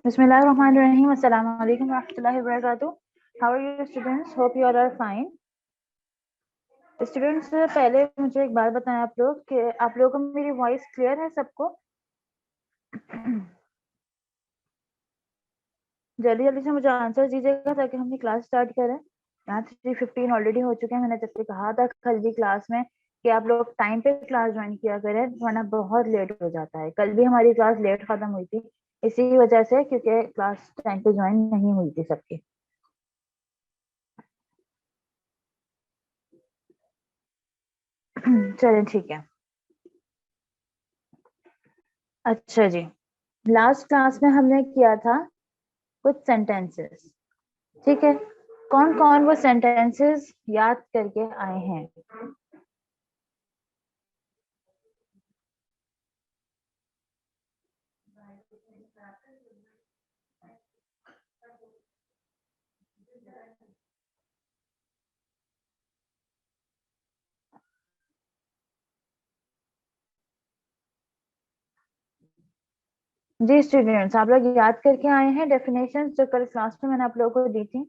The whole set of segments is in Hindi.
Bismillahirrahmanirrahim. Assalamu alaikum warahmatullahi wabarakatuh. How are you students? Hope you all are fine. Students पहले मुझे एक बात बताएं आप लोग कि आप लोगों को मेरी वॉइस क्लियर है सबको? जल्दी जल्दी से मुझे आंसर दीजिएगा ताकि हम क्लास स्टार्ट करें। यहाँ 3:15 ऑलरेडी हो चुके हैं। मैंने जब से कहा था कल भी क्लास में कि आप लोग टाइम पे क्लास ज्वाइन किया करें वरना बहुत लेट हो जाता है। कल भी हमारी क्लास लेट खत्म हुई थी इसी वजह से, क्योंकि क्लास टाइम पे ज्वाइन नहीं हुई थी सबकी। चलें ठीक है। अच्छा जी, लास्ट क्लास में हमने किया था कुछ सेंटेंसेस। ठीक है, कौन कौन वो सेंटेंसेस याद करके आए हैं? जी स्टूडेंट्स, आप लोग याद करके आए हैं डेफिनेशंस जो कल क्लास में मैंने आप लोगों को दी थी?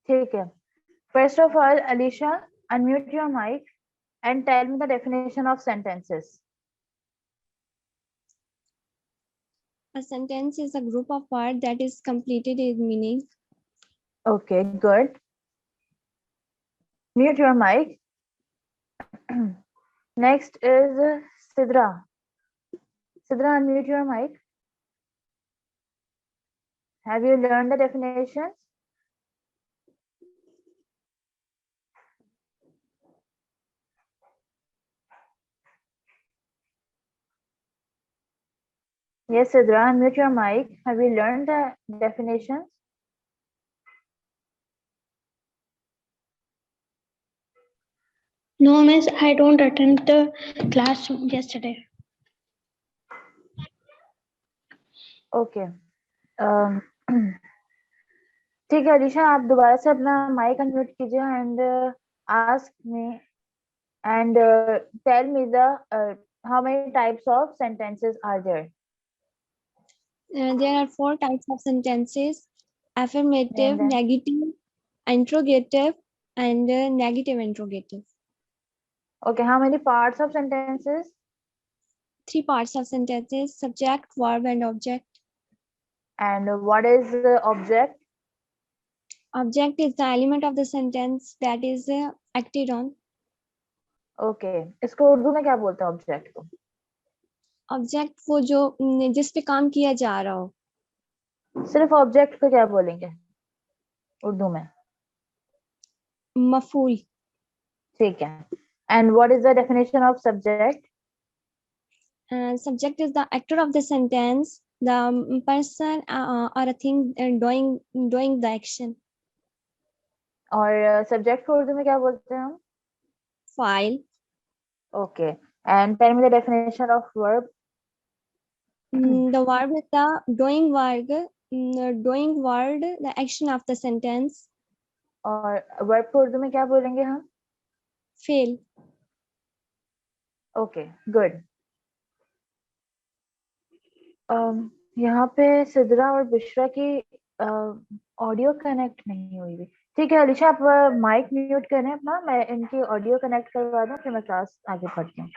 ठीक है, first of all Alisha, unmute your mic and tell me the definition of sentences. A sentence is a group of words that is completed in meaning. Okay, good. Mute your mic. Next is Sidra. Sidra, unmute your mic. Have you learned the definitions? Yes, Sidra, unmute your mic. Have you learned the definitions? No, miss, I don't attend the class yesterday. Okay. ठीक है अलीशा, आप दोबारा से अपना माइक अनम्यूट कीजिए and ask me and tell me the how many types of sentences are there? There are 4 types of sentences: affirmative, And negative, interrogative, and negative interrogative. okay, how many parts of sentences? 3 parts of sentences: subject, verb, and object. And what is the object? Object is the element of the sentence that is acted on. Okay, इसको उर्दू में क्या बोलते हैं ऑब्जेक्ट को? ऑब्जेक्ट वो जो जिस पे काम किया जा रहा हो। सिर्फ ऑब्जेक्ट को क्या बोलेंगे उर्दू में? मफूल। ठीक है, and what is the definition of subject? Subject is the actor of the sentence, the person or a thing doing the action. और सब्जेक्ट को उर्दू में क्या बोलते हैं हम? File. Okay, and tell me the definition of verb. The verb is the doing word, the action of the sentence. और verb को उर्दू में क्या बोलेंगे हम? फेल। Okay, good. यहाँ पे सिद्रा और बुशरा की ऑडियो कनेक्ट नहीं हुई थी। ठीक है अलीशा, आप माइक म्यूट करें अपना, मैं इनकी ऑडियो कनेक्ट करवा दूं फिर मैं क्लास आगे पढ़ती हूँ।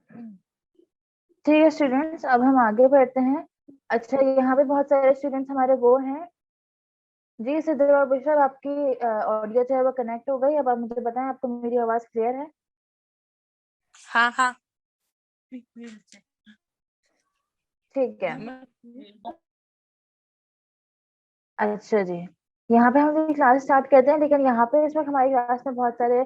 ठीक है स्टूडेंट्स, अब हम आगे बढ़ते हैं। अच्छा, यहाँ पे बहुत सारे स्टूडेंट्स हमारे वो हैं। जी सिद्धू और बुशरा, आपकी ऑडियो जो है वो कनेक्ट हो गई। अब आप मुझे बताएं, आपको मेरी आवाज क्लियर है? हाँ हाँ। ठीक है। अच्छा जी, यहाँ पे हम क्लास स्टार्ट करते हैं, लेकिन यहाँ पे इस वक्त हमारी क्लास में बहुत सारे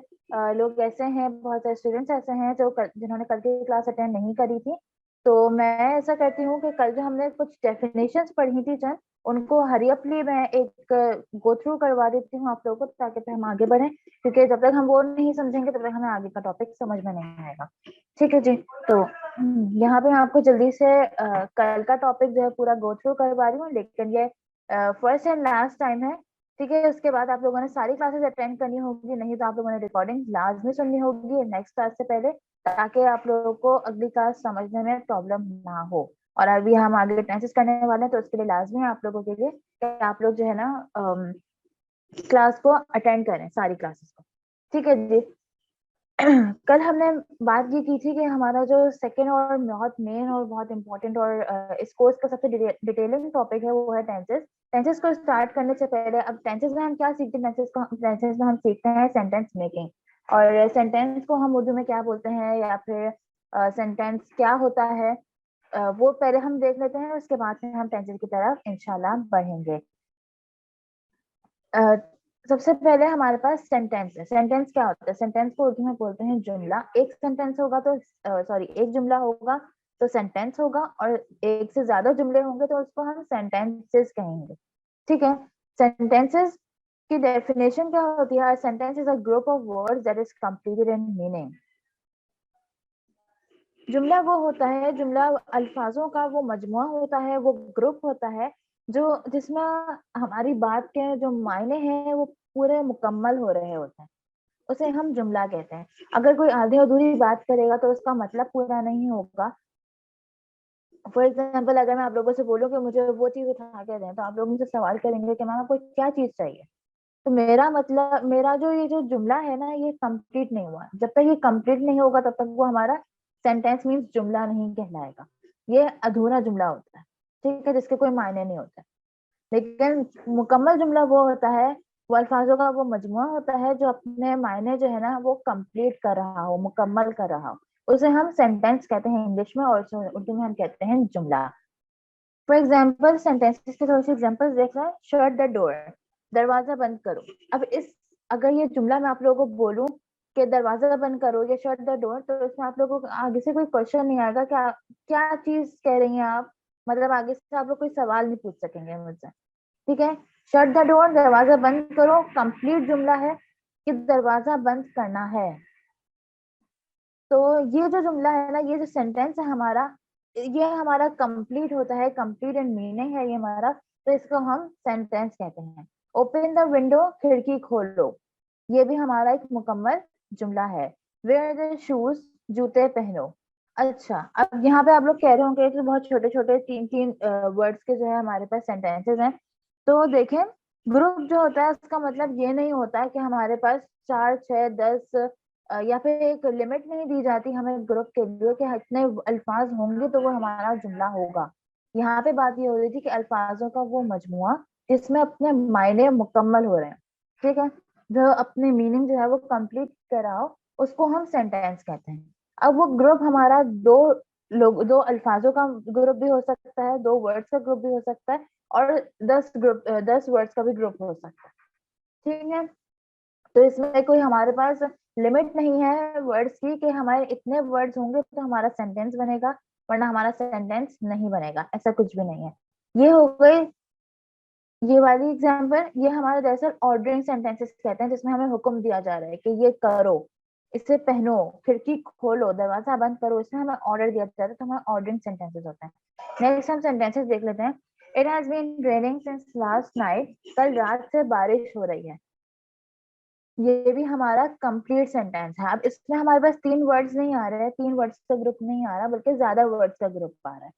लोग ऐसे हैं, बहुत सारे स्टूडेंट्स ऐसे हैं जो जिन्होंने कल की क्लास अटेंड नहीं करी थी। तो मैं ऐसा करती हूँ कि कल जो हमने कुछ डेफिनेशंस पढ़ी थी चंद, उनको हरियपली मैं एक गो थ्रू करवा देती हूँ आप लोगों को, ताकि फिर हम आगे बढ़े, क्योंकि जब तक हम वो नहीं समझेंगे तब तक हमें आगे का टॉपिक समझ में नहीं आएगा। ठीक है जी। तो यहाँ पे मैं आपको जल्दी से कल का टॉपिक जो है पूरा गो थ्रू करवा रही हूँ, लेकिन ये फर्स्ट एंड लास्ट टाइम है। ठीक है, उसके बाद आप लोगों ने सारी क्लासेस अटेंड करनी होगी, नहीं तो आप लोगों ने रिकॉर्डिंग लाजमी सुननी होगी नेक्स्ट क्लास से पहले, ताकि आप लोगों को अगली क्लास समझने में प्रॉब्लम ना हो। और अभी हम आगे टेंसेस करने वाले हैं, तो उसके लिए लाजमी है आप लोगों के लिए कि आप लोग जो है ना क्लास को अटेंड करें, सारी क्लासेस को। ठीक है जी। कल हमने बात ये की थी कि हमारा जो सेकंड और बहुत मेन और बहुत इंपॉर्टेंट और इस कोर्स का सबसे डिटेलिंग टॉपिक है वो है टेंसेस। टेंसेस को स्टार्ट करने से पहले, अब टेंसेस में हम क्या सीखते हैं? टेंसेस में हम सीखते हैं सेंटेंस मेकिंग, और सेंटेंस को हम उर्दू में क्या बोलते हैं, या फिर सेंटेंस क्या होता है, वो पहले हम देख लेते हैं, उसके बाद में हम टेंसेस की तरफ इंशाल्लाह बढ़ेंगे। सबसे पहले हमारे पास सेंटेंस है। सेंटेंस क्या होता है? सेंटेंस को उर्दू में बोलते हैं जुमला। एक सेंटेंस होगा तो एक जुमला होगा तो सेंटेंस होगा, और एक से ज्यादा जुमले होंगे तो उसको हम सेंटेंसेस कहेंगे। ठीक है। सेंटेंसेस की डेफिनेशन क्या होती है? Sentence is a group of words that is completed in meaning. जुमला वो होता है, जुमला अल्फाजों का वो मजमुआ होता है, वो ग्रुप होता है जो जिसमें हमारी बात के जो मायने हैं वो पूरे मुकम्मल हो रहे होते हैं, उसे हम जुमला कहते हैं। अगर कोई आधी अधूरी बात करेगा तो उसका मतलब पूरा नहीं होगा। फॉर एग्जाम्पल, अगर मैं आप लोगों से बोलूँ कि मुझे वो चीज उठा के दें, तो आप लोग मुझसे सवाल करेंगे कि मैम आपको क्या चीज चाहिए, तो मेरा मतलब, मेरा जो ये जो जुमला है ना, ये कंप्लीट नहीं हुआ। जब तक ये कंप्लीट नहीं होगा तब तक वो हमारा सेंटेंस मीन्स जुमला नहीं कहलाएगा। ये अधूरा जुमला होता है, ठीक है, जिसके कोई मायने नहीं होता। लेकिन मुकम्मल जुमला वो होता है, वो अल्फाजों का वो मजमुआ होता है जो अपने मायने जो है ना वो कंप्लीट कर रहा हो, मुकम्मल कर रहा हो, उसे हम सेंटेंस कहते हैं इंग्लिश में, और उर्दू में हम कहते हैं जुमला। फॉर एग्जाम्पल, सेंटेंसेस के थोड़े से एग्जाम्पल्स देख रहे हैं। शट द डोर, दरवाजा बंद करो। अब इस, अगर ये जुमला मैं आप लोगों को बोलूं कि दरवाजा बंद करो या शट द डोर, तो इसमें आप लोगों को आगे से कोई क्वेश्चन नहीं आएगा, क्या क्या चीज कह रही हैं आप, मतलब आगे से आप लोग कोई सवाल नहीं पूछ सकेंगे मुझसे। ठीक है। शट द डोर, दरवाजा बंद करो, कंप्लीट जुमला है कि दरवाजा बंद करना है। तो ये जो जुमला है ना, ये जो सेंटेंस है हमारा, ये हमारा कंप्लीट होता है, कंप्लीट एंड मीनिंग है ये हमारा, तो इसको हम सेंटेंस कहते हैं। ओपन द विंडो, खिड़की खोलो, ये भी हमारा एक मुकम्मल जुमला है। वेयर द शूज, जूते पहनो। अच्छा, अब यहाँ पे आप लोग कह रहे होंगे कि बहुत छोटे छोटे तीन तीन वर्ड्स के जो है हमारे पास सेंटेंसेस हैं। तो देखें, ग्रुप जो होता है उसका मतलब ये नहीं होता कि हमारे पास 4, 6, 10 या फिर एक लिमिट नहीं दी जाती हमें ग्रुप के लिए कि इतने अल्फाज होंगे तो वो हमारा जुमला होगा। यहाँ पे बात ये हो रही थी कि अल्फाजों का वो मजमुआ जिसमें अपने मायने मुकम्मल हो रहे हैं, ठीक है, जो अपने मीनिंग जो है वो कंप्लीट कर रहा हो, उसको हम सेंटेंस कहते हैं। अब वो ग्रुप हमारा दो अल्फाजों का ग्रुप भी हो सकता है, दो वर्ड्स का ग्रुप भी हो सकता है, और 10 वर्ड्स का भी ग्रुप हो सकता है। ठीक है। तो इसमें कोई हमारे पास लिमिट नहीं है वर्ड्स की कि हमारे इतने वर्ड्स होंगे तो हमारा सेंटेंस बनेगा, वरना हमारा सेंटेंस नहीं बनेगा, ऐसा कुछ भी नहीं है। ये हो गई ये वाली एग्जांपल। ये हमारे दरअसल ऑर्डरिंग सेंटेंसेस कहते हैं, जिसमें हमें हुक्म दिया जा रहा है कि ये करो, इसे पहनो, खिड़की खोलो, दरवाजा बंद करो, इसमें हमें ऑर्डर दिया जाता है, तो हमारे ऑर्डरिंग सेंटेंसेस होते हैं। नेक्स्ट हम सेंटेंसेस देख लेते हैं। It has been raining since last night, कल रात से बारिश हो रही है। ये भी हमारा कंप्लीट सेंटेंस है। अब इसमें हमारे पास 3 वर्ड्स नहीं आ रहे हैं, 3 वर्ड्स का ग्रुप नहीं आ रहा, बल्कि ज्यादा वर्ड्स का ग्रुप आ रहा है।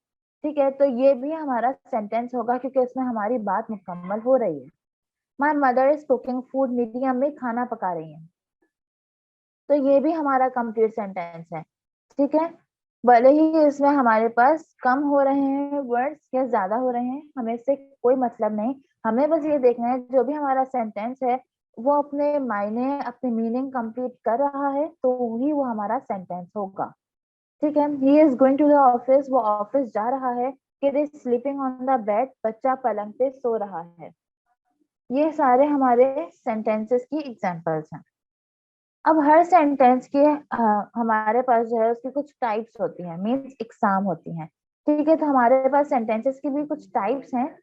ठीक है, तो ये भी हमारा सेंटेंस होगा क्योंकि इसमें हमारी बात मुकम्मल हो रही है। My mother is cooking food, मेरी अम्मी खाना पका रही है, तो ये भी हमारा कंप्लीट सेंटेंस है। ठीक है। भले ही इसमें हमारे पास कम हो रहे हैं वर्ड्स या ज्यादा हो रहे हैं, हमें इससे कोई मतलब नहीं। हमें बस ये देखना है जो भी हमारा सेंटेंस है वो अपने मायने, अपने मीनिंग कंप्लीट कर रहा है तो ही वो हमारा सेंटेंस होगा। ठीक है, he is going to the office, वो ऑफिस जा रहा है। Kid is sleeping on the bed, बच्चा पलंग पे सो रहा है। ये सारे हमारे सेंटेंसेस की एग्जांपल्स हैं। अब हर सेंटेंस के हमारे पास जो है उसकी कुछ टाइप्स होती हैं, मीन्स एग्जाम होती हैं। ठीक है, तो हमारे पास सेंटेंसेस की भी कुछ टाइप्स हैं।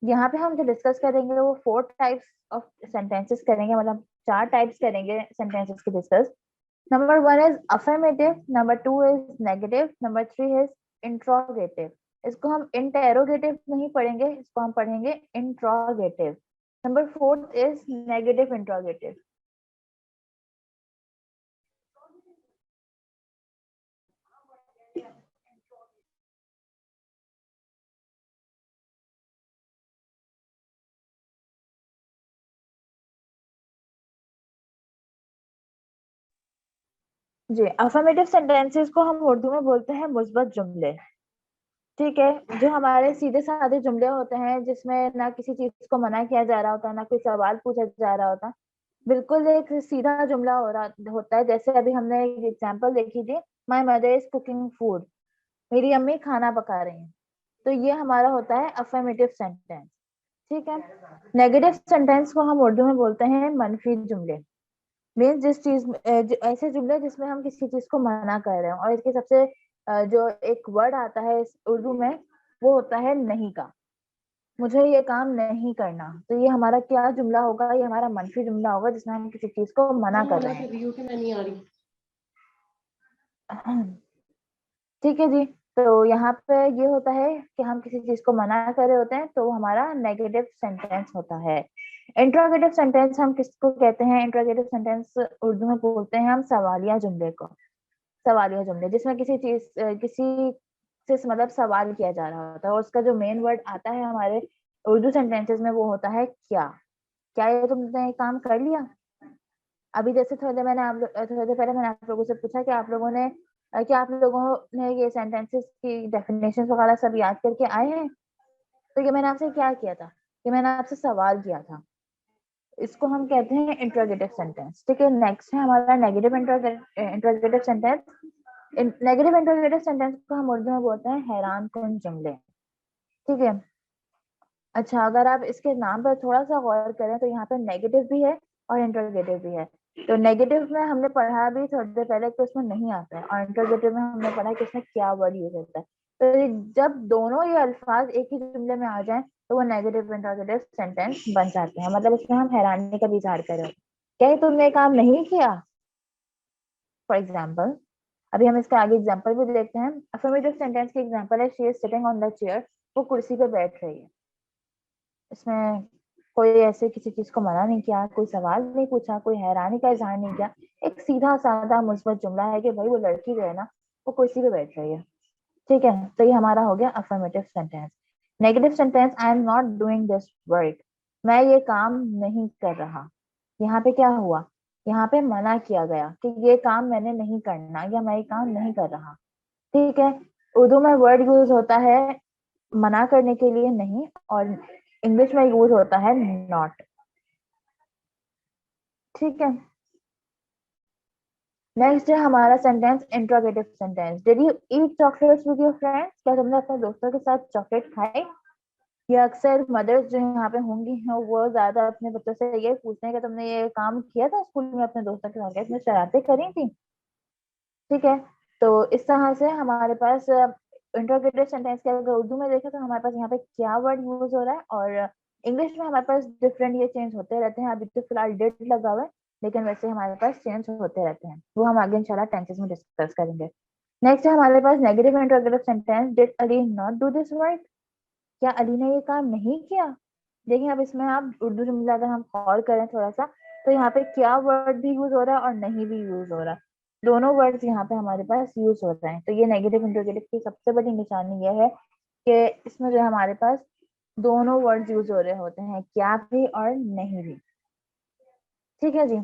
यहाँ पे हम जो डिस्कस करेंगे वो 4 टाइप्स ऑफ सेंटेंसेस करेंगे, मतलब 4 टाइप्स करेंगे सेंटेंसेस की discuss. Number 1 is affirmative, number 2 is negative, number 3 is interrogative. इसको हम इंटेरोगेटिव नहीं पढ़ेंगे, इसको हम पढ़ेंगे interrogative. Number 4 is negative interrogative. जी, अफर्मेटिव सेंटेंसेस को हम उर्दू में बोलते हैं मुस्बत जुमले। ठीक है, जो हमारे सीधे साधे जुमले होते हैं जिसमें ना किसी चीज को मना किया जा रहा होता, ना कोई सवाल पूछा जा रहा होता, बिल्कुल एक सीधा जुमला हो रहा होता है। जैसे अभी हमने एक एग्जांपल देखी थी, my mother is cooking food, मेरी अम्मी खाना पका रही हैं। तो ये हमारा होता है अफर्मेटिव सेंटेंस। ठीक है, नेगेटिव सेंटेंस को हम उर्दू में बोलते हैं मनफी जुमले। मीन्स जिस चीज ऐसे जुमले जिसमें हम किसी चीज को मना कर रहे हैं, और इसके सबसे जो एक वर्ड आता है इस उर्दू में वो होता है नहीं का। मुझे ये काम नहीं करना, तो ये हमारा क्या जुमला होगा, ये हमारा मनफी जुमला होगा जिसमें हम किसी चीज को मना कर रहे हैं। ठीक है जी, तो यहाँ पे ये होता है कि हम किसी चीज को मना कर रहे होते हैं तो हमारा नेगेटिव सेंटेंस होता है। इंट्रोगेटिव सेंटेंस हम किसको कहते हैं? इंट्रोगेटिव सेंटेंस उर्दू में बोलते हैं हम सवालिया जुमले को। सवालिया जुमले जिसमें किसी चीज किसी से मतलब सवाल किया जा रहा होता है और उसका जो मेन वर्ड आता है हमारे उर्दू सेंटेंसेस में वो होता है क्या। क्या ये तुमने काम कर लिया? अभी जैसे थोड़ी देर पहले मैंने आप लोगों से पूछा कि आप लोगों ने क्या आप लोगों ने ये सेंटेंसेस की डेफिनेशन वगैरह सब याद करके आए हैं? तो ये मैंने आपसे क्या किया था, ये मैंने आपसे सवाल किया था। इसको हम कहते हैं इंट्रोगेटिव सेंटेंस। ठीक है, नेक्स्ट है हमारा negative interrogative sentence. Negative interrogative sentence को हम उर्दू में बोलते हैं हैरान कुन जुमले। ठीक है, अच्छा अगर आप इसके नाम पर थोड़ा सा गौर करें तो यहाँ पे नेगेटिव भी है और इंट्रोगेटिव भी है। तो नेगेटिव में हमने पढ़ा भी थोड़ी देर पहले कि उसमें नहीं आता है, और इंट्रोगेटिव में हमने पढ़ा कि उसमें क्या वर्ड यूज होता है। तो जब दोनों ये अल्फाज एक ही जुमले में आ जाएं तो वो नेगेटिव इंट्रोगेटिव सेंटेंस बन जाते हैं। मतलब उसमें हम हैरानी का इजहार करें, क्या ये तुमने काम नहीं किया? फॉर एग्जाम्पल, अभी हम इसके आगे एग्जाम्पल भी देखते हैं। अफर्मेटिव सेंटेंस की एग्जाम्पल है she is sitting on the chair, वो कुर्सी पे बैठ रही है। इसमें कोई ऐसे किसी चीज को मना नहीं किया, कोई सवाल नहीं पूछा, कोई हैरानी का इजहार नहीं किया। एक सीधा साधा मुस्बत जुमला है कि भाई वो लड़की जो है ना वो कुर्सी पे बैठ रही है। ठीक है, तो ये हमारा हो गया affirmative sentence. Negative sentence, I am not doing this work, मैं ये काम नहीं कर रहा। यहाँ पे क्या हुआ? यहाँ पे मना किया गया कि ये काम मैंने नहीं करना या मैं ये काम नहीं कर रहा। ठीक है, उर्दू में वर्ड यूज होता है मना करने के लिए नहीं, और इंग्लिश में यूज होता है नॉट। ठीक है, नेक्स्ट है हमारा sentence interrogative sentence. Did you eat chocolates with your friends, क्या तुमने अपने दोस्तों के साथ चॉकलेट खाए? ये अक्सर मदर्स जो यहाँ पे होंगी वो ज्यादा अपने बच्चों से ये पूछते हैं कि तुमने ये काम किया था स्कूल में अपने दोस्तों के साथ, इसमें शरारतें करी थी। ठीक है, तो इस तरह से हमारे पास इंट्रोगेटिव सेंटेंस के अगर उर्दू में देखें तो हमारे पास यहाँ पे क्या वर्ड यूज हो रहा है, और इंग्लिश में हमारे पास डिफरेंट ये चेंज होते रहते हैं। अभी तो फिलहाल डिड लगा हुआ है, लेकिन वैसे हमारे पास चेंज होते रहते हैं, वो हम आगे इंशाल्लाह टेंसेस में डिस्कस करेंगे। नेक्स्ट है हमारे पास negative interrogative sentence, did Ali not do this work, क्या अली ने ये काम नहीं किया? देखिए अब इसमें आप उर्दू जुमला अगर हम गौर करें थोड़ा सा तो यहाँ पे क्या वर्ड भी यूज हो रहा है और नहीं भी यूज हो रहा है। दोनों वर्ड्स यहाँ पे हमारे पास यूज हो रहे हैं। तो ये नेगेटिव इंट्रोगेटिव की सबसे बड़ी निशानी यह है कि इसमें जो हमारे पास दोनों वर्ड्स यूज हो रहे होते हैं, क्या भी और नहीं भी। ठीक है जी,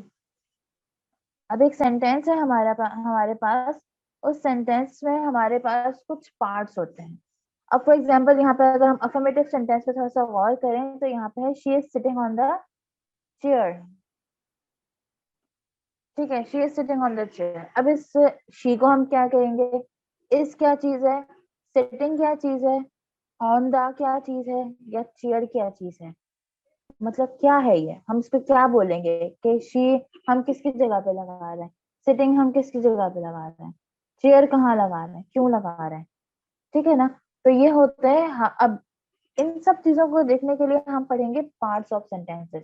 अब एक सेंटेंस है हमारे पास उस सेंटेंस में हमारे पास कुछ पार्ट्स होते हैं। अब फॉर एग्जाम्पल यहाँ पे अगर हम अफर्मेटिव सेंटेंस पे थोड़ा सा गौर करें तो यहाँ पे है she is sitting on the chair. ठीक है, she is sitting on the chair. अब इस शी को हम क्या कहेंगे? इस क्या चीज है, सिटिंग क्या चीज है, ऑन द क्या चीज है, या चेयर क्या चीज है? मतलब क्या है ये, हम इस पे क्या बोलेंगे कि शी हम किसकी जगह पे लगा रहे हैं, सिटिंग हम किसकी जगह पे लगा रहे हैं, चेयर कहाँ लगा रहे हैं, क्यों लगा रहे हैं? ठीक है ना। तो ये होता है अब इन सब चीजों को देखने के लिए हम पढ़ेंगे पार्ट्स ऑफ सेंटेंसेस।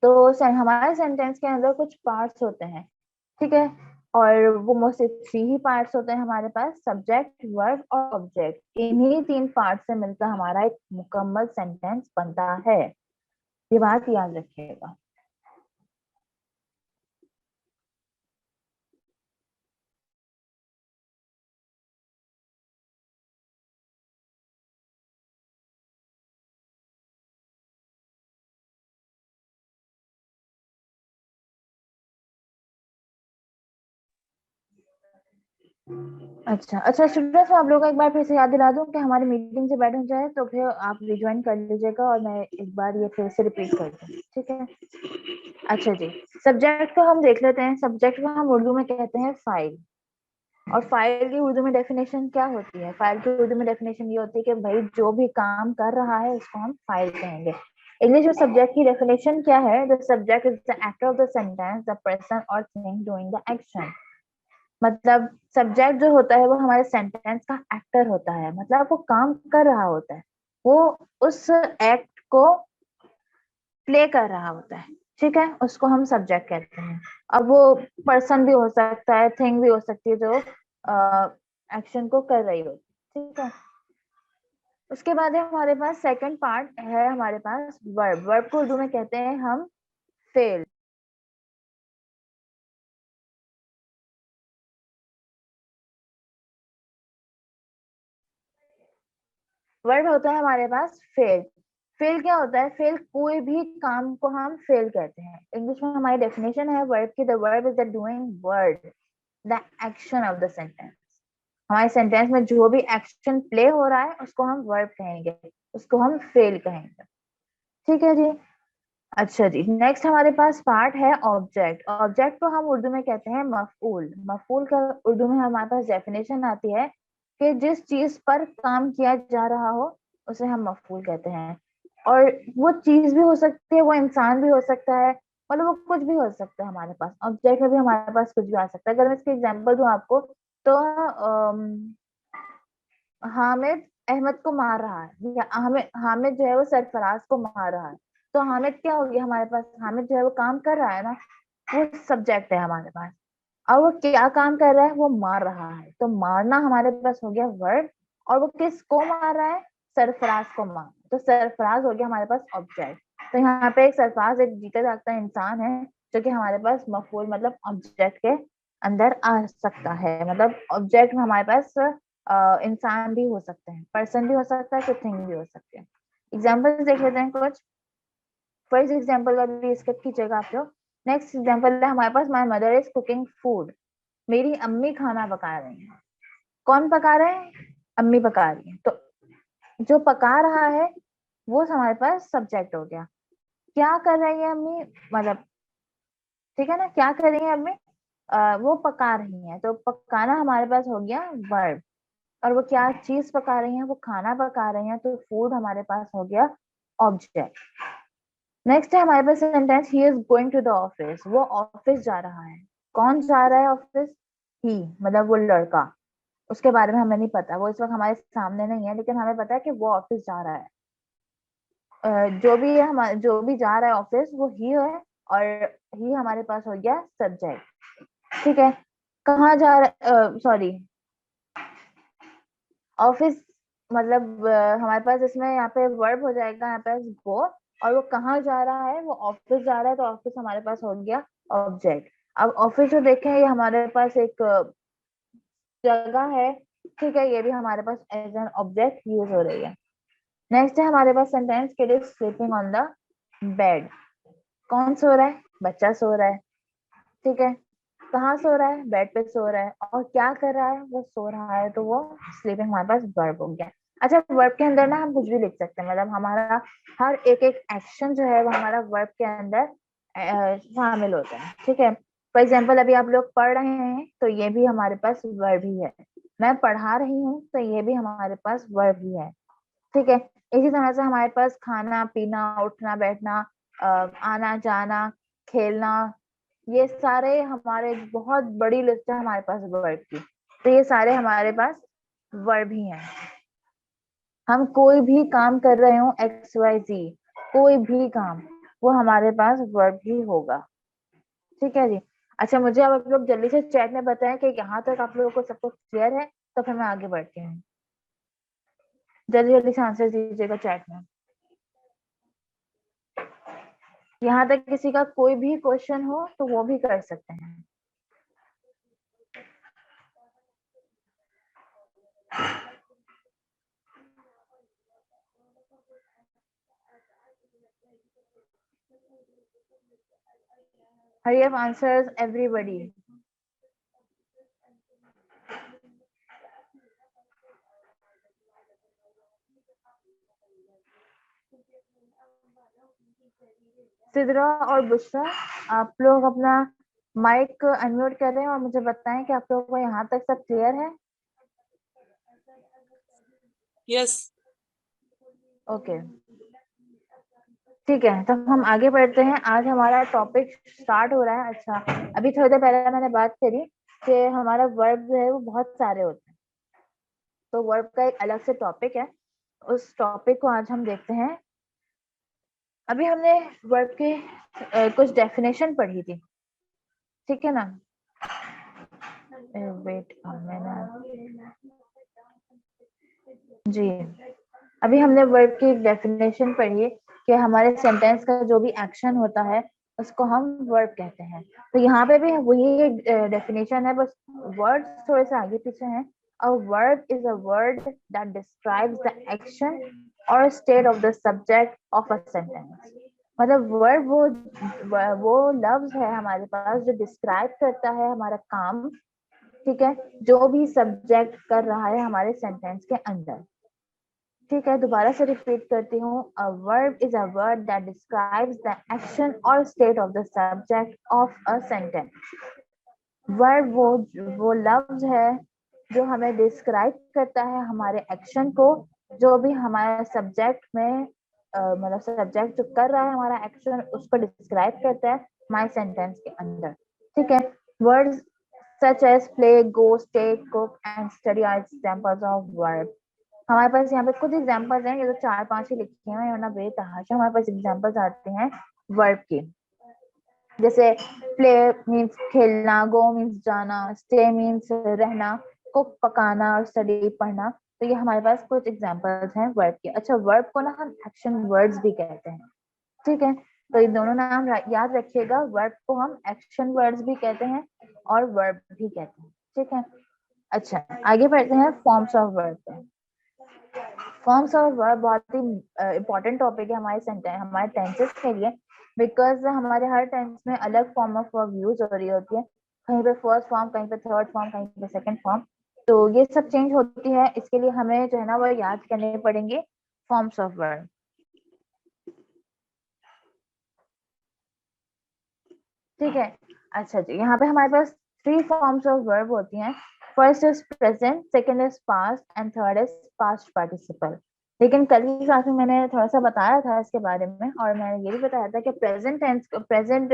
तो हमारे सेंटेंस के अंदर कुछ पार्ट्स होते हैं, ठीक है, और वो मोस्टली 3 ही पार्ट्स होते हैं हमारे पास, सब्जेक्ट, वर्ब और ऑब्जेक्ट। इन्हीं 3 पार्ट से मिलकर हमारा एक मुकम्मल सेंटेंस बनता है। ये बात याद रखिएगा। अच्छा स्टूडेंट्स, मैं आप लोगों को एक बार फिर से याद दिला दूं कि हमारी मीटिंग से बैठ हो जाए तो फिर आप रिज्वाइन कर लीजिएगा और मैं एक बार ये फिर से रिपीट कर दूं, ठीक है। अच्छा जी, सब्जेक्ट को हम देख लेते हैं। सब्जेक्ट को हम उर्दू में कहते हैं फाइल। और फाइल की उर्दू में डेफिनेशन क्या होती है? फाइल की उर्दू में डेफिनेशन ये होती है कि भाई जो भी काम कर रहा है उसको हम फाइल कहेंगे। इंग्लिश में सब्जेक्ट की डेफिनेशन क्या है? The subject is the actor of the sentence, the person और थिंग डूइंग द एक्शन। मतलब सब्जेक्ट जो होता है वो हमारे सेंटेंस का एक्टर होता है, मतलब वो काम कर रहा होता है, वो उस एक्ट को प्ले कर रहा होता है, ठीक है, उसको हम सब्जेक्ट कहते हैं। अब वो पर्सन भी हो सकता है, थिंग भी हो सकती है जो एक्शन को कर रही होती है, ठीक है। उसके बाद है हमारे पास सेकंड पार्ट है हमारे पास वर्ब। वर्ब को उर्दू में कहते हैं हम फेल। वर्ब होता है हमारे पास फेल। फेल क्या होता है? फेल कोई भी काम को हम फेल कहते हैं। इंग्लिश में हमारी डेफिनेशन है वर्ब की, the verb is the doing word, the action of the sentence. हमारे सेंटेंस में जो भी एक्शन प्ले हो रहा है उसको हम वर्ब कहेंगे, उसको हम फेल कहेंगे, ठीक है जी। अच्छा जी, नेक्स्ट हमारे पास पार्ट है ऑब्जेक्ट। ऑब्जेक्ट को हम उर्दू में कहते हैं मफऊल। मफऊल का उर्दू में हमारे पास डेफिनेशन आती है कि जिस चीज पर काम किया जा रहा हो उसे हम मफऊल कहते हैं। और वो चीज भी हो सकती है, वो इंसान भी हो सकता है, मतलब वो कुछ भी हो सकता है हमारे पास। ऑब्जेक्ट में भी हमारे पास कुछ भी आ सकता है। अगर मैं इसके एग्जाम्पल दूं आपको तो हामिद अहमद को मार रहा है, या हामिद हामिद जो है वो सरफराज को मार रहा है। तो हामिद क्या हो गया हमारे पास? हामिद जो है वो काम कर रहा है ना, वो सब्जेक्ट है हमारे पास। और वो क्या काम कर रहा है? वो मार रहा है, तो मारना हमारे पास हो गया वर्ब। और वो किसको मार रहा है? सरफराज को मार, तो सरफराज हो गया हमारे पास ऑब्जेक्ट। तो यहाँ पे एक सरफराज एक जीता जागता इंसान है जो कि हमारे पास मफूल मतलब ऑब्जेक्ट के अंदर आ सकता है। मतलब ऑब्जेक्ट में हमारे पास इंसान भी हो सकते हैं, पर्सन भी हो सकता है, तो थिंग भी हो सकते हैं। एग्जाम्पल्स देख लेते हैं कुछ। फर्स्ट एग्जाम्पल अभी स्किप कीजिएगा आप लोग। नेक्स्ट एग्जाम्पल है हमारे पास, my mother is cooking food. मेरी अम्मी खाना पका रही हैं। कौन पका रहे हैं? अम्मी पका रही है। तो जो पका रहा है वो हमारे पास सब्जेक्ट हो गया। क्या कर रही है अम्मी? मतलब ठीक है ना, क्या कर रही है अम्मी? वो पका रही है, तो पकाना हमारे पास हो गया वर्ब। और वो क्या चीज पका रही है? वो खाना पका रही है, तो फूड हमारे पास हो गया ऑब्जेक्ट। नेक्स्ट है हमारे पास sentence, he is going to the office. वो ऑफिस जा रहा है। कौन जा रहा है ऑफिस? ही, मतलब वो लड़का। उसके बारे में हमें नहीं पता, वो इस वक्त हमारे सामने नहीं है, लेकिन हमें पता है कि वो ऑफिस जा रहा है। जो भी जा रहा है ऑफिस वो ही है। और ही हमारे पास हो गया सब्जेक्ट, ठीक है। कहाँ जा रहा, सॉरी, ऑफिस मतलब हमारे पास इसमें यहाँ पे वर्ब हो जाएगा यहाँ पे गो। और वो कहाँ जा रहा है? वो ऑफिस जा रहा है, तो ऑफिस हमारे पास हो गया ऑब्जेक्ट। अब ऑफिस जो देखें ये हमारे पास एक जगह है, ठीक है, ये भी हमारे पास एज एन ऑब्जेक्ट यूज हो रही है। नेक्स्ट है हमारे पास sentence, kid is sleeping on the bed. कौन सो रहा है? बच्चा सो रहा है, ठीक है। कहाँ सो रहा है? बेड पे सो रहा है। और क्या कर रहा है? वो सो रहा है, तो वो स्लीपिंग हमारे पास वर्ब हो गया। अच्छा, वर्ब के अंदर ना हम कुछ भी लिख सकते हैं, मतलब हमारा हर एक एक एक्शन जो है वो हमारा वर्ब के अंदर शामिल होता है। ठीक है, फॉर एग्जाम्पल अभी आप लोग पढ़ रहे हैं तो ये भी हमारे पास वर्ब ही है। मैं पढ़ा रही हूँ तो ये भी हमारे पास वर्ब ही है। ठीक है, इसी तरह से हमारे पास खाना पीना, उठना बैठना, आना जाना, खेलना, ये सारे हमारे बहुत बड़ी लिस्ट है हमारे पास वर्ब की। तो ये सारे हमारे पास वर्ब ही हैं। हम कोई भी काम कर रहे हो, एक्स वाई जी, कोई भी काम, वो हमारे पास वर्ब ही होगा। ठीक है जी। अच्छा, मुझे अब आप लोग जल्दी से चैट में बताएं कि यहाँ तक आप लोगों को सब कुछ क्लियर है, तो फिर मैं आगे बढ़ती हूँ। जल्दी जल्दी से आंसर दीजिएगा चैट में। यहाँ तक किसी का कोई भी क्वेश्चन हो तो वो भी कर सकते हैं। Hurry up, answers everybody. Sidra और बुशरा, आप लोग अपना माइक अनम्यूट करें और मुझे बताएं कि आप लोगों को यहाँ तक सब क्लियर है। यस। ओके, ठीक है, तो हम आगे बढ़ते हैं। आज हमारा टॉपिक स्टार्ट हो रहा है। अच्छा, अभी थोड़ी देर पहले मैंने बात करी कि हमारा वर्ब जो है वो बहुत सारे होते हैं, तो वर्ब का एक अलग से टॉपिक है, उस टॉपिक को आज हम देखते हैं। अभी हमने वर्ब के कुछ डेफिनेशन पढ़ी थी, ठीक है ना? वेट जी, अभी हमने वर्ब की एक डेफिनेशन पढ़ी कि हमारे सेंटेंस का जो भी एक्शन होता है उसको हम वर्ब कहते हैं। तो यहाँ पे भी वही एक डेफिनेशन है, बस वर्ड्स थोड़े से आगे पीछे हैं। A verb is a word that describes the action or state of the subject of a sentence. मतलब वर्ब वो लफ्ज है हमारे पास जो डिस्क्राइब करता है हमारा काम, ठीक है, जो भी सब्जेक्ट कर रहा है हमारे सेंटेंस के अंदर। ठीक है, दोबारा से रिपीट करती हूँ। A verb is a word that describes the action or state of the subject of a sentence. Verb वो लफ्ज है जो हमें डिस्क्राइब करता है हमारे एक्शन को, जो भी हमारे सब्जेक्ट में मतलब सब्जेक्ट जो कर रहा है हमारा एक्शन उसको डिस्क्राइब करता है हमारे सेंटेंस के अंदर। ठीक है, words such as play, go, stay, cook and study are examples of verb. हमारे पास यहाँ पे कुछ एग्जांपल्स हैं, ये तो 4-5 ही लिखे हैं, वरना बेतहाशा हमारे पास एग्जांपल्स आते हैं वर्ब के। जैसे प्ले मीन्स खेलना, गो मीन्स जाना, स्टे मीन्स रहना, कुक पकाना और स्टडी पढ़ना। तो ये हमारे पास कुछ एग्जांपल्स हैं वर्ब के। अच्छा, वर्ब को ना हम एक्शन वर्ड्स भी कहते हैं। ठीक है, तो ये दोनों नाम याद रखिएगा, वर्ब को हम एक्शन वर्ड्स भी कहते हैं और वर्ब भी कहते हैं। ठीक है, अच्छा आगे बढ़ते हैं फॉर्म्स ऑफ वर्ब पे। फॉर्म्स ऑफ वर्ब बहुत ही इम्पोर्टेंट टॉपिक है हमारे टेंसेस के लिए, बिकॉज हमारे हर टेंस में अलग फॉर्म ऑफ वर्ब यूज हो रही होती है। कहीं पे फर्स्ट फॉर्म, कहीं पे थर्ड फॉर्म, कहीं पे सेकंड फॉर्म, तो ये सब चेंज होती है। इसके लिए हमें जो है ना वो याद करने पड़ेंगे फॉर्म्स ऑफ वर्ब। ठीक है, अच्छा जी, यहाँ पे हमारे पास 3 फॉर्म्स ऑफ वर्ब होती हैं। First is present, second is past and third is past participle. लेकिन कल की क्लास में मैंने थोड़ा सा बताया था इसके बारे में, और मैंने ये भी बताया था कि प्रेजेंट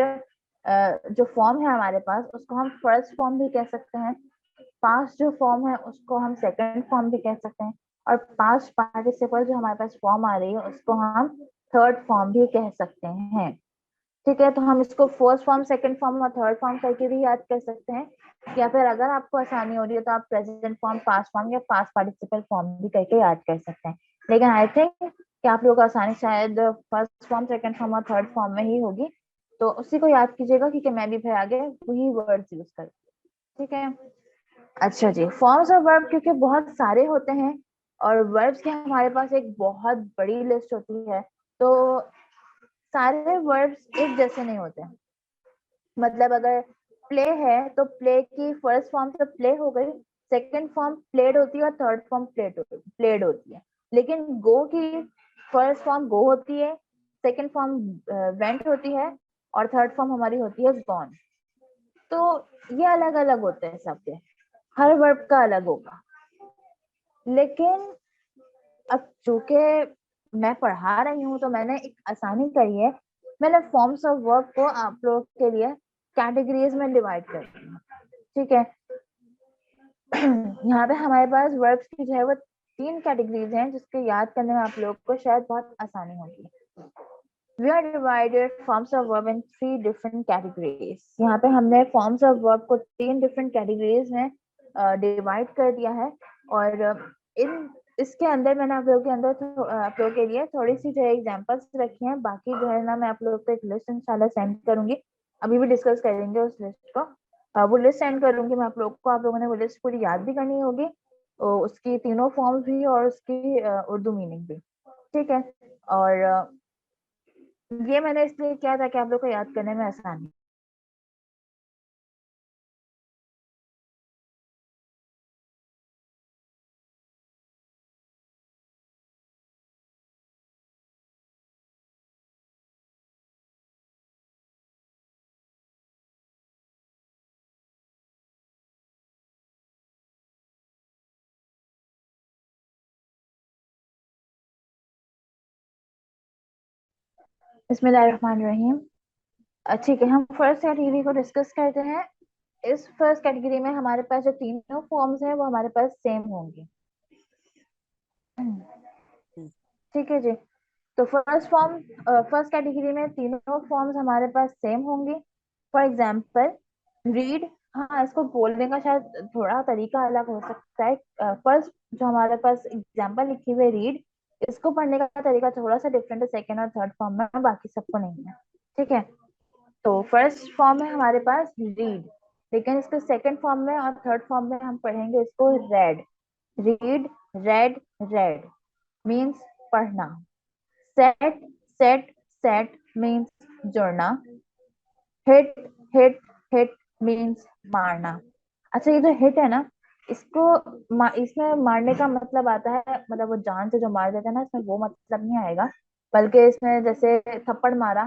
जो फॉर्म है हमारे पास उसको हम फर्स्ट फॉर्म भी कह सकते हैं, पास्ट जो फॉर्म है उसको हम सेकंड फॉर्म भी कह सकते हैं, और पास्ट पार्टिसिपल जो हमारे पास फॉर्म आ रही है उसको हम थर्ड फॉर्म भी कह सकते हैं। ठीक है, तो हम इसको फर्स्ट फॉर्म, सेकंड फॉर्म और थर्ड फॉर्म करके भी याद कर सकते हैं, या फिर अगर आपको आसानी हो रही है तो आप प्रेजेंट फॉर्म, पास्ट फॉर्म या पास्ट पार्टिसिपल फॉर्म भी करके याद कर सकते हैं। लेकिन आई थिंक कि आप लोगों को आसानी शायद फर्स्ट फॉर्म, सेकंड फॉर्म और थर्ड फॉर्म में ही होगी, तो उसी को याद कीजिएगा क्योंकि मैं भी फिर आगे वही वर्ड्स यूज करूँ। ठीक है, अच्छा जी, फॉर्म्स ऑफ वर्ब क्योंकि बहुत सारे होते हैं और वर्ब्स की हमारे पास एक बहुत बड़ी लिस्ट होती है, तो सारे वर्ब्स एक जैसे नहीं होते। मतलब अगर प्ले है तो प्ले की फर्स्ट फॉर्म तो प्ले हो गई, सेकंड फॉर्म प्लेड होती है और थर्ड फॉर्म प्लेड होती है। लेकिन गो की फर्स्ट फॉर्म गो होती है, सेकंड फॉर्म वेंट होती है और थर्ड फॉर्म हमारी होती है गॉन। तो ये अलग अलग होते हैं सबके, हर वर्ब का अलग होगा। लेकिन अब चूंकि मैं पढ़ा रही हूँ तो मैंने एक आसानी करी है, मैंने फॉर्म्स ऑफ वर्ब को आप लोग के लिए कैटेगरीज में डिवाइड कर दिया। ठीक है, यहाँ पे हमारे पास वर्ब्स की जो है वो 3 कैटेगरीज हैं, जिसके याद करने में आप लोग को शायद बहुत आसानी होगी। We are divided forms of verb in 3 different categories. यहाँ पे हमने forms of verb को 3 different categories में डिवाइड कर दिया है। और इसके अंदर मैंने आप लोगों के अंदर आप लोगों के लिए थोड़ी सी जो है एग्जांपल्स रखी हैं। बाकी जो है ना मैं आप लोगों को एक लिस्ट इंशाल्लाह सेंड करूंगी, अभी भी डिस्कस करेंगे उस लिस्ट को। वो लिस्ट सेंड करूंगी मैं आप लोग को, आप लोगों ने वो लिस्ट पूरी याद भी करनी होगी, उसकी तीनों फॉर्म्स भी और उसकी उर्दू मीनिंग भी। ठीक है, और ये मैंने इसलिए किया था कि आप लोग को याद करने में आसानी। बिस्मिल्लाहिर्रहमानिर्रहीम। ठीक है, हम फर्स्ट कैटेगरी को डिस्कस करते हैं। इस फर्स्ट कैटेगरी में हमारे पास जो तीनों फॉर्म्स हैं वो हमारे पास सेम होंगे। ठीक है जी, तो फर्स्ट कैटेगरी में तीनों फॉर्म्स हमारे पास सेम होंगे। फॉर एग्जाम्पल रीड, हाँ इसको बोलने का शायद थोड़ा तरीका अलग हो सकता है। फर्स्ट जो हमारे पास एग्जाम्पल लिखी हुई है रीड, इसको पढ़ने का तरीका थोड़ा सा डिफरेंट है सेकेंड और थर्ड फॉर्म में, बाकी सबको नहीं है। ठीक है, तो फर्स्ट फॉर्म है हमारे पास रीड, लेकिन इसके सेकंड फॉर्म में और थर्ड फॉर्म में हम पढ़ेंगे इसको red. Read, red, red means पढ़ना। सेट, सेट, सेट मीन्स जुड़ना। हिट, हिट, हिट मीन्स मारना। अच्छा, ये जो हिट है ना, इसमें मारने का मतलब आता है, मतलब वो जान से जो मार देता है ना, इसमें वो मतलब नहीं आएगा, बल्कि इसमें जैसे थप्पड़ मारा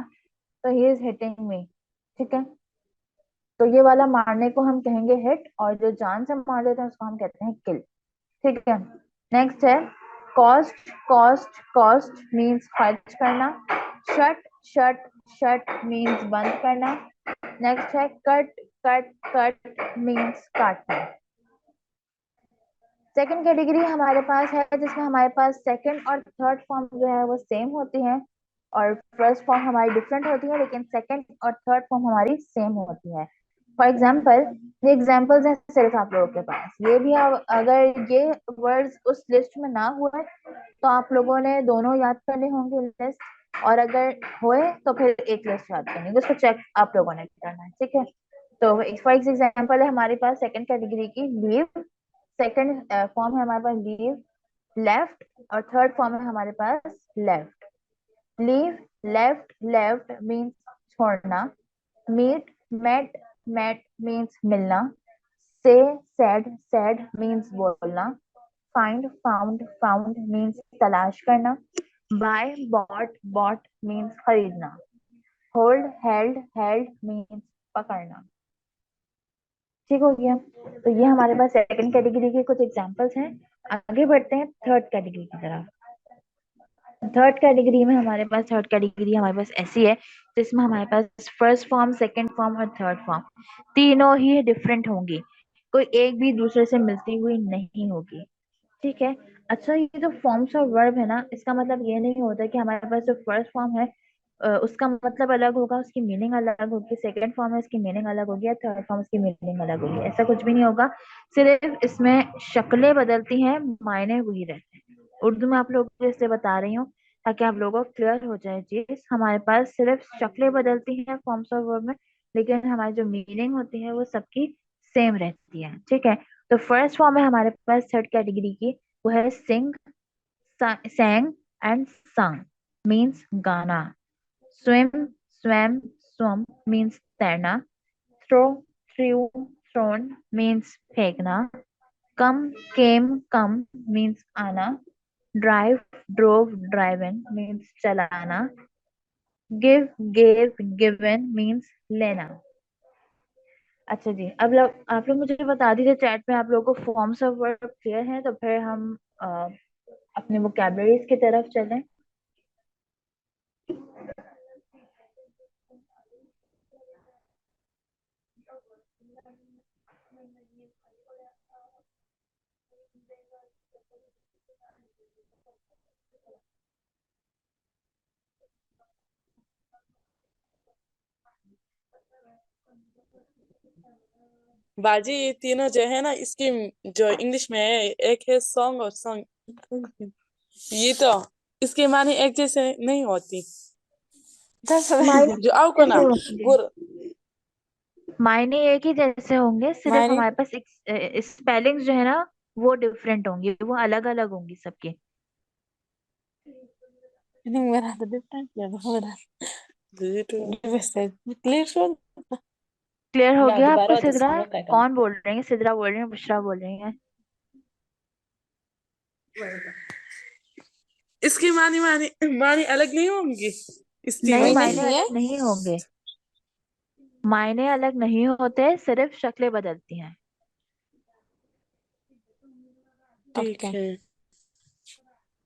तो ही इज हिटिंग मी। ठीक है, तो ये वाला मारने को हम कहेंगे हिट, और जो जान से मार देते हैं उसको हम कहते हैं किल। ठीक है, नेक्स्ट है कॉस्ट। कॉस्ट, कॉस्ट मीन्स खर्च करना। शट, शट, शट मीन्स बंद करना। नेक्स्ट है कट। कट, कट मीन्स काटना। सेकंड कैटेगरी हमारे पास है जिसमें हमारे पास सेकंड और थर्ड फॉर्म जो है वो सेम होती हैं, और फर्स्ट फॉर्म हमारी डिफरेंट होती है, लेकिन सेकंड और थर्ड फॉर्म हमारी सेम होती है। फॉर एग्जाम्पल, ये एग्जाम्पल्स हैं सिर्फ आप लोगों के पास, ये भी अगर ये वर्ड्स उस लिस्ट में ना हुए तो आप लोगों ने दोनों याद करने होंगे लिस्ट, और अगर हुए तो फिर एक लिस्ट याद करनी है, उसको चेक आप लोगों ने करना है। ठीक है, तो फॉर एग्जाम्पल है हमारे पास सेकंड कैटेगरी की लीव। सेकंड फॉर्म है हमारे पास लीव, लेफ्ट, और थर्ड फॉर्म है हमारे पास left. Leave, left, left means छोड़ना। मीट, मेट, मेट मीन्स मिलना। से, सेड, सेड मीन्स बोलना। फाइंड, फाउंड, फाउंड मीन्स तलाश करना। बाय, बॉट, बॉट मीन्स खरीदना। होल्ड, हेल्ड, हेल्ड मीन्स पकड़ना। ठीक हो गया, तो ये हमारे पास सेकंड कैटेगरी के कुछ एग्जांपल्स हैं। आगे बढ़ते हैं थर्ड कैटेगरी की तरफ। थर्ड कैटेगरी हमारे पास ऐसी है जिसमें हमारे पास फर्स्ट फॉर्म, सेकंड फॉर्म और थर्ड फॉर्म तीनों ही डिफरेंट होंगी, कोई एक भी दूसरे से मिलती हुई नहीं होगी। ठीक है, अच्छा ये जो फॉर्म्स ऑफ वर्ब है ना, इसका मतलब ये नहीं होता कि हमारे पास जो फर्स्ट फॉर्म है उसका मतलब अलग होगा, उसकी मीनिंग अलग होगी, सेकंड फॉर्म है उसकी मीनिंग अलग होगी, या थर्ड फॉर्म उसकी मीनिंग अलग होगी, ऐसा कुछ भी नहीं होगा। सिर्फ इसमें शक्लें बदलती हैं, मायने वही रहते हैं। उर्दू में आप लोगों को इससे बता रही हूँ ताकि आप लोगों को क्लियर हो जाए चीज। हमारे पास सिर्फ शक्लें बदलती हैं फॉर्म्स ऑफ वर्ब में, लेकिन हमारी जो मीनिंग होती है वो सबकी सेम रहती है। ठीक है, तो फर्स्ट फॉर्म है हमारे पास थर्ड कैटेगरी की, वो है sing, sang and sung means गाना। स्विम, swam, swum मीन्स तैरना। थ्रो, threw, thrown means फेंकना. Come, came, come means आना. Drive, drove, driven means चलाना. Give, gave, given means लेना. अच्छा जी, अब लोग आप लोग मुझे बता दीजिए चैट में आप लोगों को फॉर्म्स ऑफ वर्ब क्लियर है, तो फिर हम अपने वोकैबुलरीज की तरफ चलें. बाजी ये तीनों जो है ना इसकी जो इंग्लिश में है, एक है सॉन्ग और सॉन्ग. ये तो इसके माने एक जैसे नहीं होती. मायने जो आओ को ना कैसे होंगे? गुर मायने एक ही जैसे होंगे, सिर्फ माने हमारे पास स्पेलिंग्स जो है ना वो डिफरेंट होंगी, वो अलग अलग होंगी सबकी. नहीं मेरा तो डिफरेंट है मेरा. क्लियर शो क्लियर हो ला गया आपको दोबारा होता सिद्रा? सुनो काय कौन बोल रहे हैं? सिद्रा बोल रही है, बुशरा बोल रही है? इसकी मानी मानी मानी अलग नहीं होंगी इस नहीं, तीनों मायने की. अलग नहीं होंगे. मायने अलग नहीं होते, सिर्फ शक्लें बदलती हैं. ठीक है.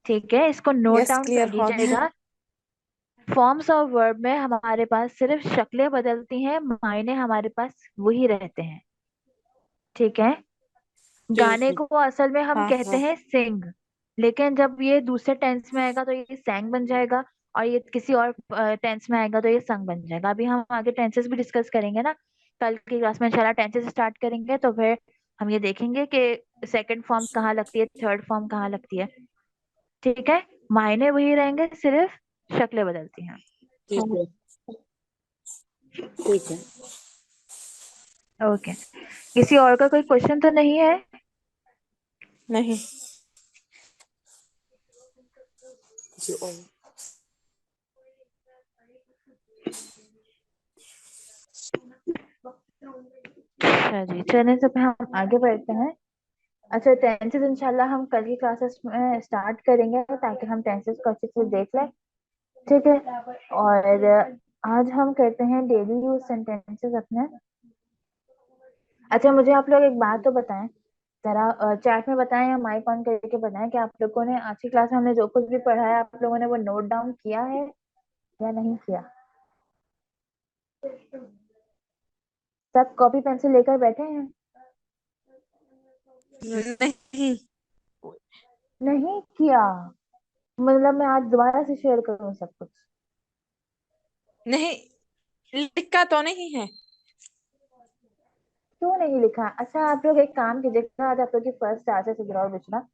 ठीक है, इसको नोट यस डाउन कर क्लियर हो गया. लीजिएगा. फॉर्म्स ऑफ वर्ब में हमारे पास सिर्फ शक्लें बदलती हैं, मायने हमारे पास वही रहते हैं. ठीक है. ठीक गाने है. को असल में हम हाँ कहते हाँ हैं सिंग, लेकिन जब ये दूसरे टेंस में आएगा तो ये सैंग बन जाएगा, और ये किसी और टेंस में आएगा तो ये संग बन जाएगा. अभी हम आगे टेंसेस भी डिस्कस करेंगे ना, कल की क्लास में इंशाल्लाह टेंसेस स्टार्ट करेंगे, तो फिर हम ये देखेंगे कि सेकंड फॉर्म कहाँ लगती है, थर्ड फॉर्म कहाँ लगती है. ठीक है. मायने वही रहेंगे, सिर्फ शक्लें बदलती हैं. ठीक है. ठीक है. ओके. किसी और का कोई क्वेश्चन तो नहीं है? नहीं जो अच्छा जी, चलिए तो फिर हम आगे बढ़ते हैं. अच्छा, टेंसेस इंशाल्लाह हम कल की क्लासेस में स्टार्ट करेंगे, ताकि हम टेंसेस को अच्छे से देख लें. ठीक है. और आज हम करते हैं डेली यूज सेंटेंसेस अपने. अच्छा, मुझे आप लोग एक बात तो बताएं जरा, चैट में बताएं या माइक ऑन करके बताएं कि आप लोगों ने आज की क्लास में हमने जो कुछ भी पढ़ा है आप लोगों ने वो नोट डाउन किया है या नहीं किया. सब कॉपी पेंसिल लेकर बैठे हैं? नहीं नहीं किया? मतलब मैं आज दोबारा से शेयर करूँ सब कुछ? नहीं लिखा तो नहीं है. क्यों नहीं लिखा? अच्छा, आप लोग एक काम कीजिएगा, आज आप लोग की फर्स्ट क्लास है सिद्रा और बिचना.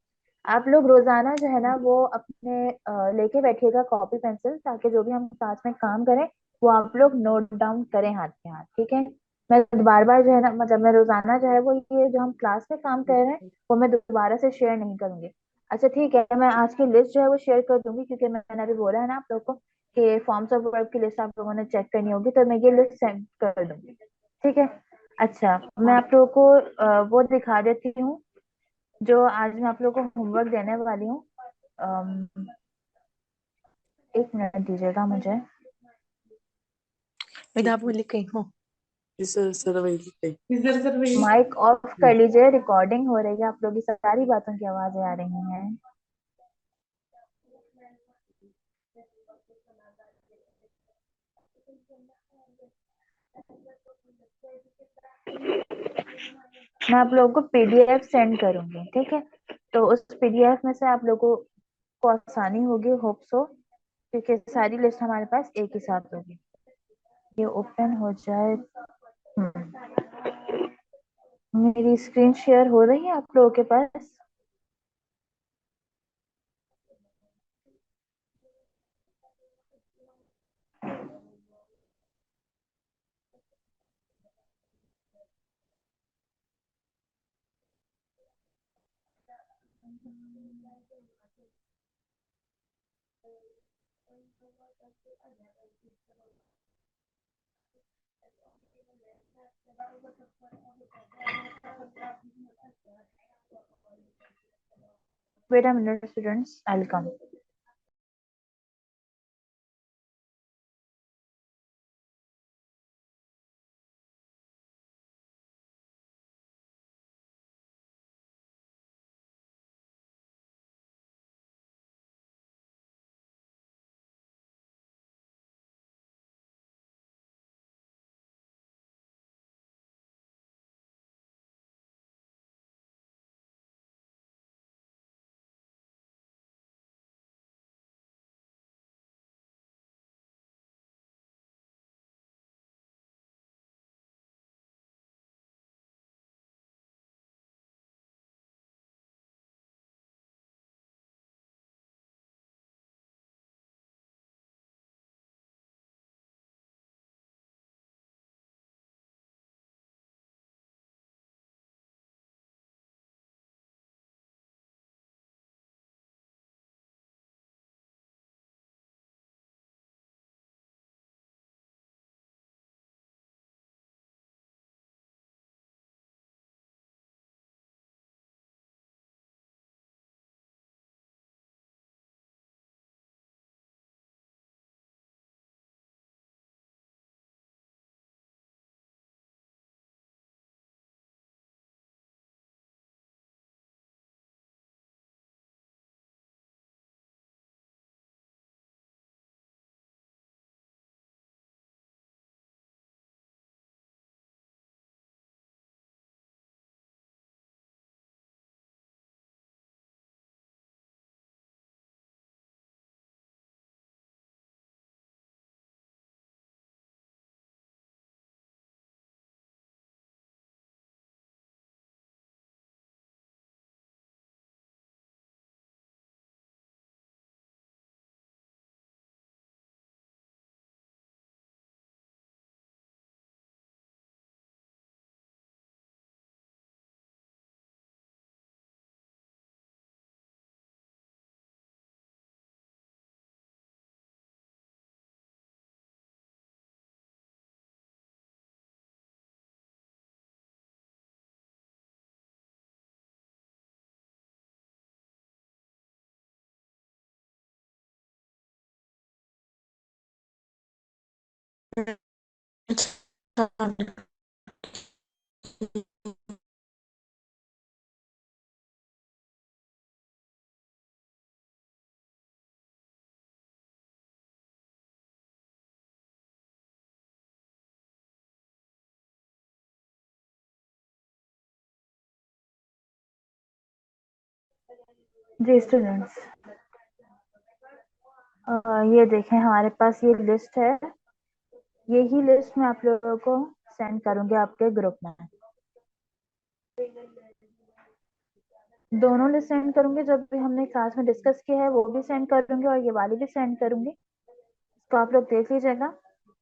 आप लोग रोजाना जो है ना वो अपने लेके बैठिएगा कॉपी पेंसिल, ताकि जो भी हम क्लास में काम करें वो आप लोग नोट डाउन करें हाथ पे हाथ. ठीक है. मैं बार बार जो है ना, मतलब मैं रोजाना जो है वो ये जो हम क्लास में काम कर रहे हैं वो मैं दोबारा से शेयर नहीं करूंगी. अच्छा ठीक है, मैं आज की लिस्ट जो है वो शेयर कर दूंगी, क्योंकि मैंने अभी बोला है ना आप लोगों को कि फॉर्म्स ऑफ वर्ब की लिस्ट आप लोगों ने चेक करनी होगी, तो मैं ये लिस्ट सेंड कर दूंगी. ठीक है. अच्छा, मैं आप लोगों को वो दिखा देती हूँ जो आज मैं आप लोगों को होमवर्क देने वाली हूँ. अम, एक मिनट दीजिएगा मुझे. मैं आपको लिख गई हूँ. इधर सर वही लिख गई. इधर सर वही. माइक ऑफ कर लीजिए, रिकॉर्डिंग हो रही है, आप लोगों की सारी बातों की आवाजें आ रही हैं. मैं आप लोगों को पीडीएफ सेंड करूंगी. ठीक है. तो उस पीडीएफ में से आप लोगों को आसानी होगी, होप सो, क्योंकि सारी लिस्ट हमारे पास एक ही साथ होगी. ये ओपन हो जाए. मेरी स्क्रीन शेयर हो रही है आप लोगों के पास? Wait a minute, students. I'll come. जी स्टूडेंट्स, ये देखें हमारे पास ये लिस्ट है। यही लिस्ट मैं आप लोगों को सेंड करूंगी आपके ग्रुप में। दोनों लिस्ट सेंड करूंगी, जब भी हमने क्लास में डिस्कस किया है वो भी सेंड करूंगी और ये वाली भी सेंड करूंगी। तो आप लोग देख लीजिएगा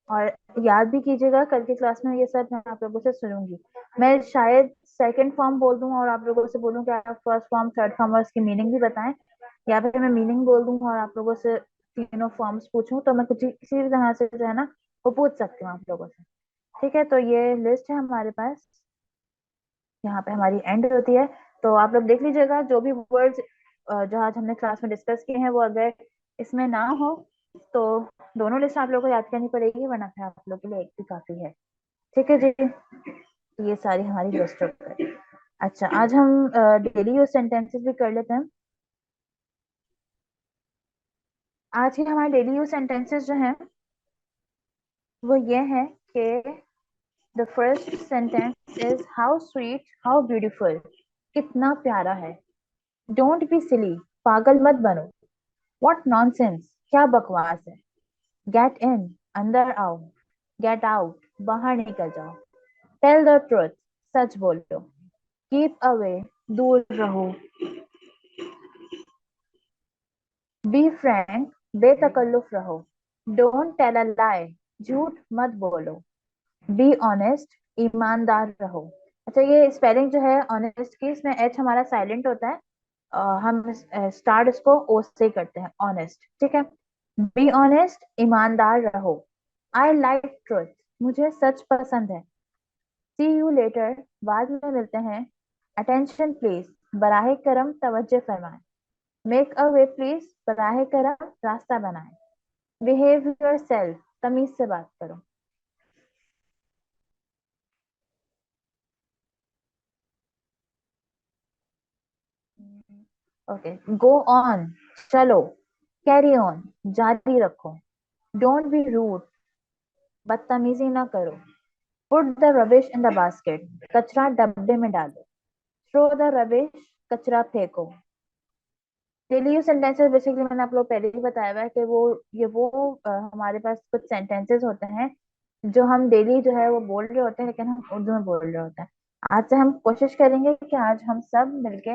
और याद भी कीजिएगा। कल की क्लास में ये सब मैं आप लोगों से सुनूंगी। मैं शायद सेकंड फॉर्म बोल दूं और आप लोगों से बोलूं कि आप फर्स्ट फॉर्म थर्ड फॉर्म और इसकी मीनिंग भी बताएं, या फिर मैं मीनिंग बोल दूं और आप लोगों से तीनों फॉर्म्स पूछूं। तो मैं कुछ किसी भी तरह से जो है ना वो पूछ सकती हूँ आप लोगों से। ठीक है, तो ये लिस्ट है हमारे पास, यहाँ पे हमारी एंड होती है। तो आप लोग देख लीजिएगा जो भी वर्ड्स जो आज हमने क्लास में डिस्कस किए हैं वो अगर इसमें ना हो तो दोनों लिस्ट आप लोगों को याद करनी पड़ेगी, वरना फिर आप लोग के लिए एक भी काफी है। ठीक है जी, तो ये सारी हमारी लिस्ट हो गई। अच्छा, आज हम डेली यूज सेंटेंसेस भी कर लेते हैं। आज के हमारे डेली यूज सेंटेंसेस जो हैं वो ये है कि the first sentence is how sweet how beautiful, कितना प्यारा है। डोंट बी सिली, पागल मत बनो। व्हाट नॉनसेंस, क्या बकवास है। गेट इन, अंदर आओ। गेट आउट, बाहर निकल जाओ। टेल द ट्रुथ, सच बोलो। कीप अवे, दूर रहो। बी फ्रैंक, बेतकल्लुफ रहो। डोंट टेल अ लाई, झूठ मत बोलो। बी ऑनेस्ट, ईमानदार रहो। अच्छा, ये स्पेलिंग जो है ऑनेस्ट की, इसमें एच हमारा साइलेंट होता है। हम स्टार्ट इसको ओ से करते हैं, ऑनेस्ट। ठीक है, बी ऑनेस्ट, ईमानदार रहो। आई लाइक ट्रुथ, मुझे सच पसंद है। सी यू लेटर, बाद में मिलते हैं। अटेंशन प्लीज, बराहे करम तवज्जो फरमाएं। मेक अ वे प्लीज, बराहे करम रास्ता बनाएं। बिहेव योर सेल्फ, तमीज से बात करो। ओके, गो ऑन, चलो। कैरी ऑन, जारी रखो। डोंट बी रूड, बदतमीजी ना करो। Put the rubbish in the basket, कचरा डब्बे में डालो। थ्रो द रबिश, कचरा फेंको। डेली यूज सेंटेंसेस बेसिकली मैंने आप लोग पहले ही बताया हुआ है कि हमारे पास कुछ सेंटेंसेस होते हैं जो हम डेली जो है वो बोल रहे होते हैं, लेकिन हम उर्दू में बोल रहे होते हैं। आज से हम कोशिश करेंगे कि आज हम सब मिलके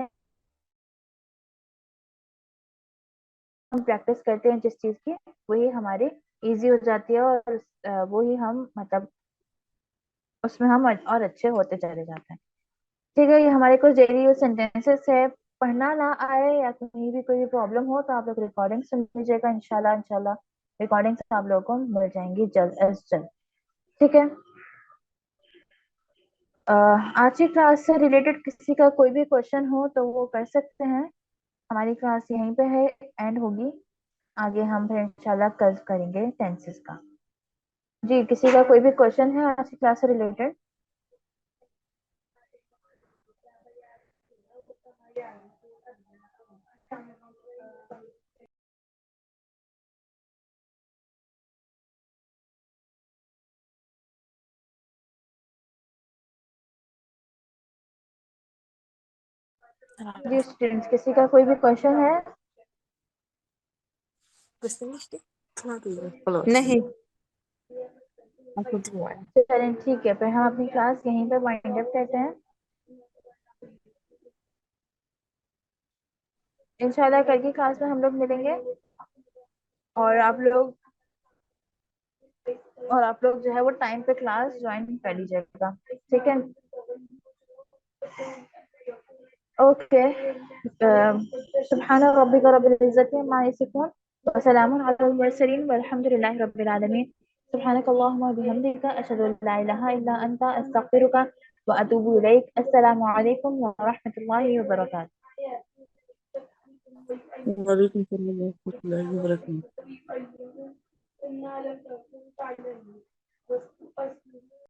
हम प्रैक्टिस करते हैं जिस चीज की, वही हमारी इजी हो जाती है, और वही हम मतलब उसमें हम और अच्छे होते चले जाते हैं। ठीक है, ये हमारे कुछ डेली यूज सेंटेंसेस है। पढ़ना ना आए या कहीं भी कोई प्रॉब्लम हो तो आप लोग रिकॉर्डिंग सुन लीजिएगा। इंशाल्लाह इंशाल्लाह रिकॉर्डिंग्स आप लोगों को मिल जाएंगी जल्द अज जल्द। ठीक है। आज की क्लास से रिलेटेड किसी का कोई भी क्वेश्चन हो तो वो कर सकते हैं। हमारी क्लास यहीं पे है, एंड होगी। आगे हम फिर इंशाल्लाह कल करेंगे टेंसेस का। जी, किसी का कोई भी क्वेश्चन है आज की क्लास से रिलेटेड? जी स्टूडेंट्स, किसी का कोई भी क्वेश्चन है? नहीं। चलें ठीक है, फिर हम अपनी क्लास यहीं पे वाइंड अप करते हैं। इंशाल्लाह कल की क्लास में हम लोग मिलेंगे, और आप लोग जो है वो टाइम पे क्लास ज्वाइन कर लीजिएगा। ठीक है, ओके। सुब्हान रब्बिका रब्बिल इज्जति अम्मा यसिफून व सलामुन अलल मुरसलीन वल्हम्दुलिल्लाहि रब्बिल आलमीन। सुब्हानक अल्लाहुम्मा व बिहम्दिका अशहदु अन ला इलाहा इल्ला अंता अस्तगफिरुका व अतूबु इलैक। अस्सलामु अलैकुम व रहमतुल्लाहि व बरकातुहू। वालेकुम सलाम व रहमतुल्लाहि व बरकातहू।